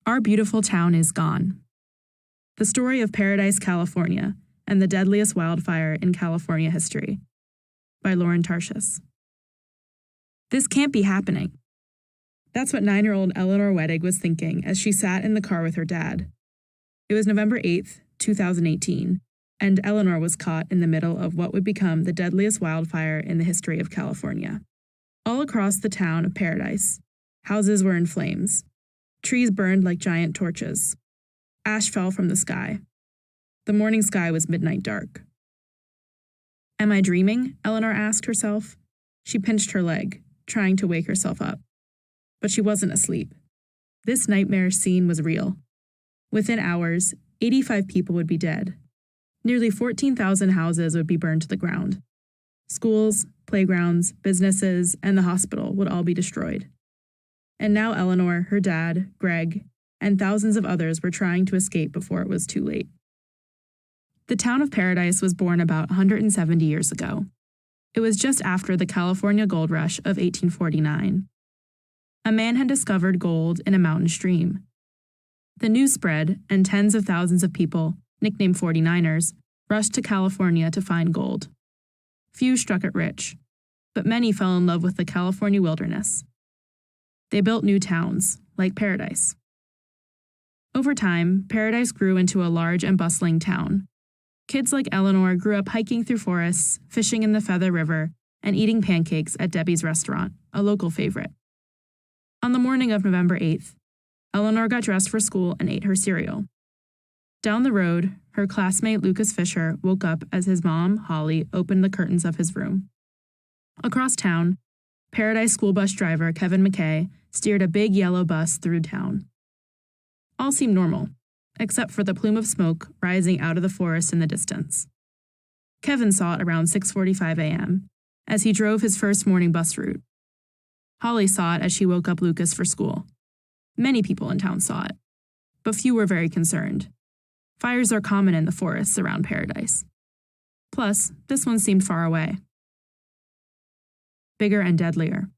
Our Beautiful Town is Gone. The Story of Paradise, California, and the Deadliest Wildfire in California History, by Lauren Tarshis. This can't be happening. That's what 9-year-old Eleanor Wedig was thinking as she sat in the car with her dad. It was November 8th, 2018, and Eleanor was caught in the middle of what would become the deadliest wildfire in the history of California. All across the town of Paradise, houses were in flames. Trees burned like giant torches. Ash fell from the sky. The morning sky was midnight dark. Am I dreaming? Eleanor asked herself. She pinched her leg, trying to wake herself up. But she wasn't asleep. This nightmare scene was real. Within hours, 85 people would be dead. Nearly 14,000 houses would be burned to the ground. Schools, playgrounds, businesses, and the hospital would all be destroyed. And now Eleanor, her dad, Greg, and thousands of others were trying to escape before it was too late. The town of Paradise was born about 170 years ago. It was just after the California gold rush of 1849. A man had discovered gold in a mountain stream. The news spread, and tens of thousands of people, nicknamed 49ers, rushed to California to find gold. Few struck it rich, but many fell in love with the California wilderness. They built new towns, like Paradise. Over time, Paradise grew into a large and bustling town. Kids like Eleanor grew up hiking through forests, fishing in the Feather River, and eating pancakes at Debbie's restaurant, a local favorite. On the morning of November 8th, Eleanor got dressed for school and ate her cereal. Down the road, her classmate Lucas Fisher woke up as his mom, Holly, opened the curtains of his room. Across town, Paradise school bus driver Kevin McKay steered a big yellow bus through town. All seemed normal, except for the plume of smoke rising out of the forest in the distance. Kevin saw it around 6:45 a.m., as he drove his first morning bus route. Holly saw it as she woke up Lucas for school. Many people in town saw it, but few were very concerned. Fires are common in the forests around Paradise. Plus, this one seemed far away. Bigger and deadlier.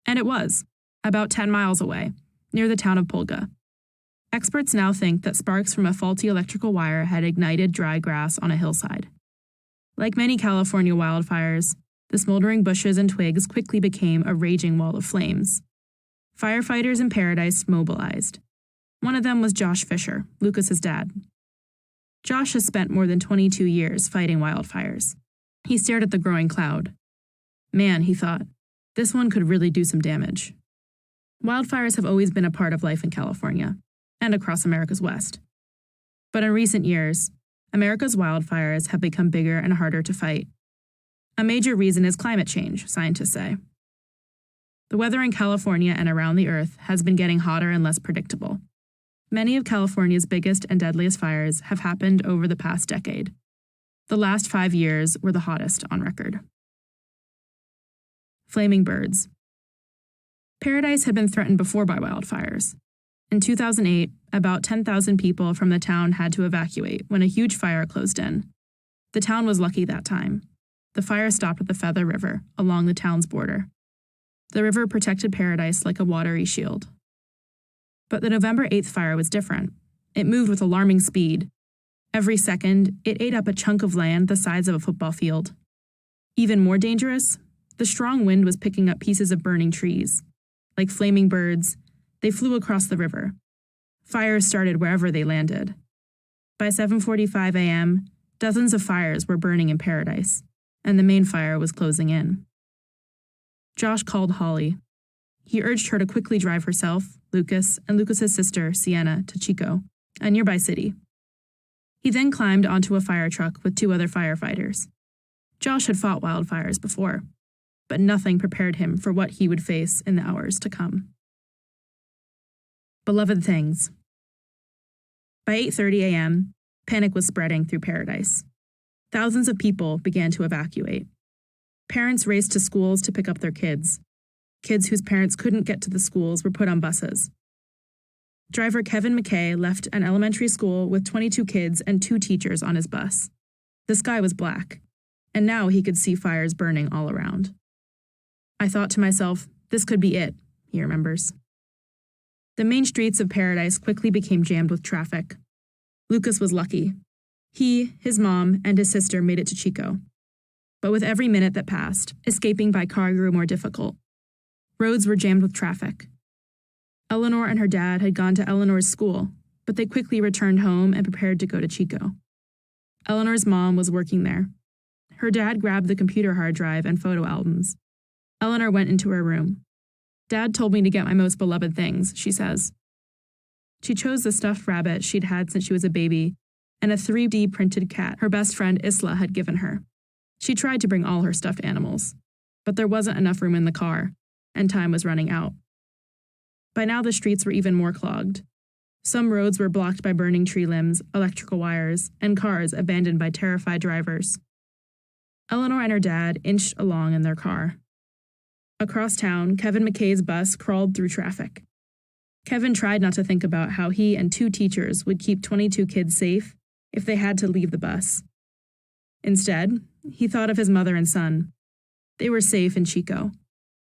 And it was, about 10 miles away, near the town of Pulga. Experts now think that sparks from a faulty electrical wire had ignited dry grass on a hillside. Like many California wildfires, the smoldering bushes and twigs quickly became a raging wall of flames. Firefighters in Paradise mobilized. One of them was Josh Fisher, Lucas's dad. Josh has spent more than 22 years fighting wildfires. He stared at the growing cloud. Man, he thought, this one could really do some damage. Wildfires have always been a part of life in California, and across America's West. But in recent years, America's wildfires have become bigger and harder to fight. A major reason is climate change, scientists say. The weather in California and around the Earth has been getting hotter and less predictable. Many of California's biggest and deadliest fires have happened over the past decade. The last 5 years were the hottest on record. Flaming birds. Paradise had been threatened before by wildfires. In 2008, about 10,000 people from the town had to evacuate when a huge fire closed in. The town was lucky that time. The fire stopped at the Feather River, along the town's border. The river protected Paradise like a watery shield. But the November 8th fire was different. It moved with alarming speed. Every second, it ate up a chunk of land the size of a football field. Even more dangerous, the strong wind was picking up pieces of burning trees. Like flaming birds, they flew across the river. Fires started wherever they landed. By 7:45 a.m., dozens of fires were burning in Paradise, and the main fire was closing in. Josh called Holly. He urged her to quickly drive herself, Lucas, and Lucas's sister, Sienna, to Chico, a nearby city. He then climbed onto a fire truck with 2 other firefighters. Josh had fought wildfires before, but nothing prepared him for what he would face in the hours to come. Beloved things. By 8:30 a.m., panic was spreading through Paradise. Thousands of people began to evacuate. Parents raced to schools to pick up their kids. Kids whose parents couldn't get to the schools were put on buses. Driver Kevin McKay left an elementary school with 22 kids and 2 teachers on his bus. The sky was black, and now he could see fires burning all around. I thought to myself, this could be it, he remembers. The main streets of Paradise quickly became jammed with traffic. Lucas was lucky. He, his mom, and his sister made it to Chico. But with every minute that passed, escaping by car grew more difficult. Roads were jammed with traffic. Eleanor and her dad had gone to Eleanor's school, but they quickly returned home and prepared to go to Chico. Eleanor's mom was working there. Her dad grabbed the computer hard drive and photo albums. Eleanor went into her room. "Dad told me to get my most beloved things," she says. She chose the stuffed rabbit she'd had since she was a baby and a 3D printed cat her best friend Isla had given her. She tried to bring all her stuffed animals, but there wasn't enough room in the car, and time was running out. By now the streets were even more clogged. Some roads were blocked by burning tree limbs, electrical wires, and cars abandoned by terrified drivers. Eleanor and her dad inched along in their car. Across town, Kevin McKay's bus crawled through traffic. Kevin tried not to think about how he and 2 teachers would keep 22 kids safe if they had to leave the bus. Instead, he thought of his mother and son. They were safe in Chico,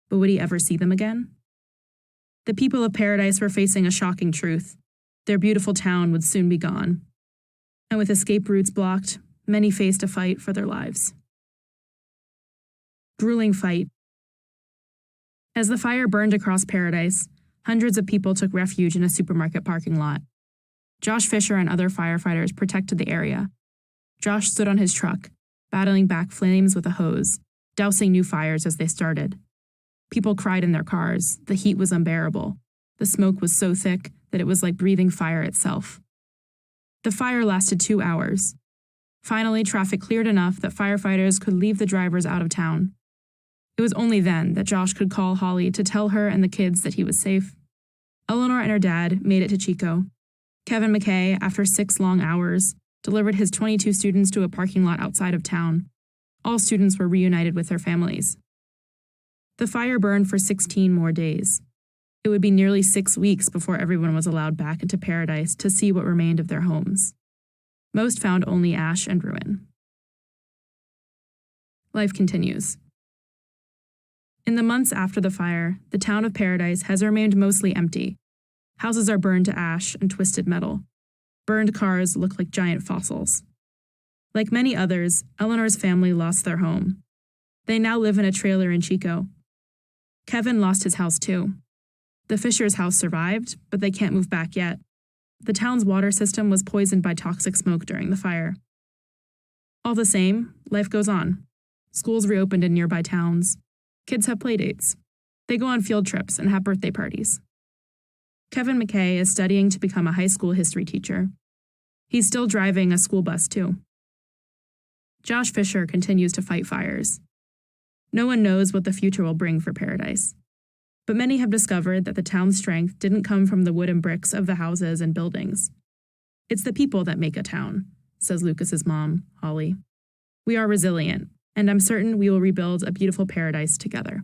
but would he ever see them again? The people of Paradise were facing a shocking truth. Their beautiful town would soon be gone. And with escape routes blocked, many faced a fight for their lives. Grueling fight. As the fire burned across Paradise, hundreds of people took refuge in a supermarket parking lot. Josh Fisher and other firefighters protected the area. Josh stood on his truck, battling back flames with a hose, dousing new fires as they started. People cried in their cars. The heat was unbearable. The smoke was so thick that it was like breathing fire itself. The fire lasted 2 hours. Finally, traffic cleared enough that firefighters could leave the drivers out of town. It was only then that Josh could call Holly to tell her and the kids that he was safe. Eleanor and her dad made it to Chico. Kevin McKay, after 6 long hours, delivered his 22 students to a parking lot outside of town. All students were reunited with their families. The fire burned for 16 more days. It would be nearly 6 weeks before everyone was allowed back into Paradise to see what remained of their homes. Most found only ash and ruin. Life continues. In the months after the fire, the town of Paradise has remained mostly empty. Houses are burned to ash and twisted metal. Burned cars look like giant fossils. Like many others, Eleanor's family lost their home. They now live in a trailer in Chico. Kevin lost his house too. The Fisher's house survived, but they can't move back yet. The town's water system was poisoned by toxic smoke during the fire. All the same, life goes on. Schools reopened in nearby towns. Kids have playdates. They go on field trips and have birthday parties. Kevin McKay is studying to become a high school history teacher. He's still driving a school bus too. Josh Fisher continues to fight fires. No one knows what the future will bring for Paradise. But many have discovered that the town's strength didn't come from the wood and bricks of the houses and buildings. It's the people that make a town, says Lucas's mom, Holly. We are resilient, and I'm certain we will rebuild a beautiful paradise together.